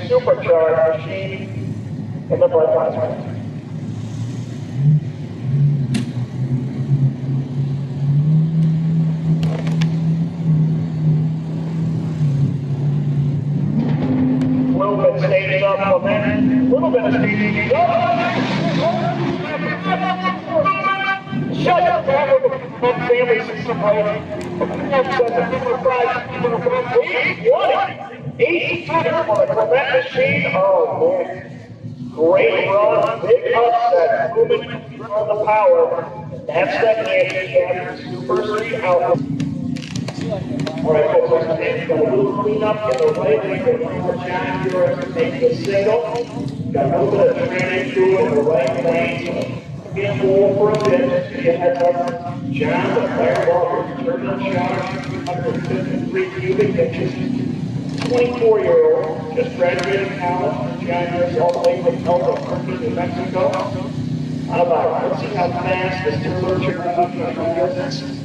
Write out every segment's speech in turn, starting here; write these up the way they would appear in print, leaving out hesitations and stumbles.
supercharged machine in the Budweiser. Little bit of staging up on that. Little bit of staging up. Shut up, man. Family system right. 8 times on the Corvette machine. Oh, man. Great run. Big upset. Moving on the power. That's that handicap. Super street outlet. Alright, folks, let's got a little cleanup in the way. We're going to Ky Nmra take the single. Got a little bit of training through in the right lane. Again, pull for a bit. Just get heads up. John, the fire ball, turbulent shot, 153 cubic inches. 24-year-old, just graduated college from Ky Nmra, all the way from El Paso, New Mexico. How about it? Let's see how fast this turbulent goes.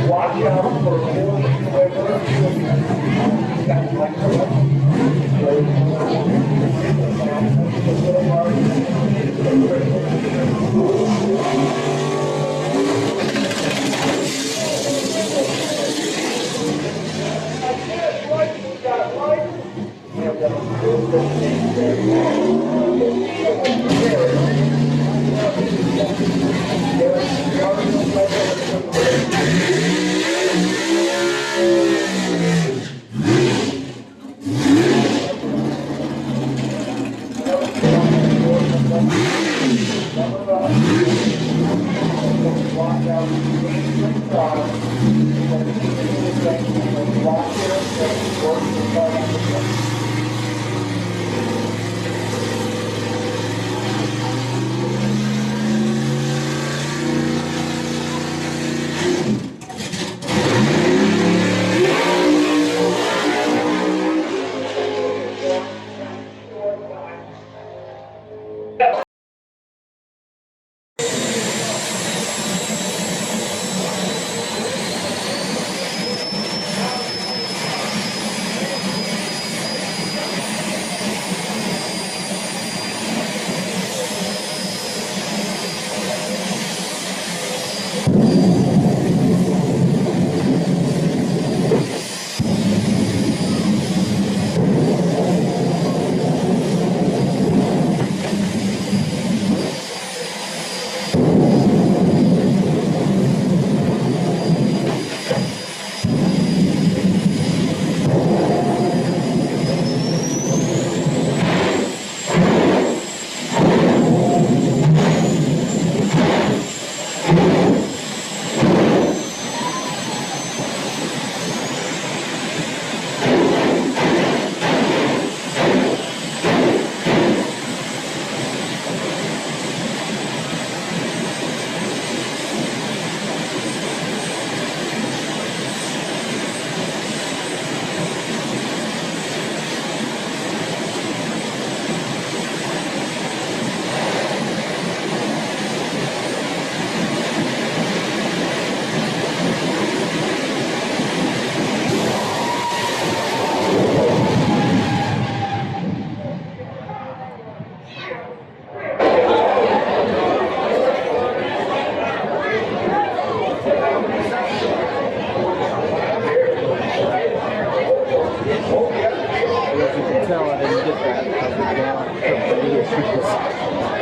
Watch out for tell I didn't get that because it's down.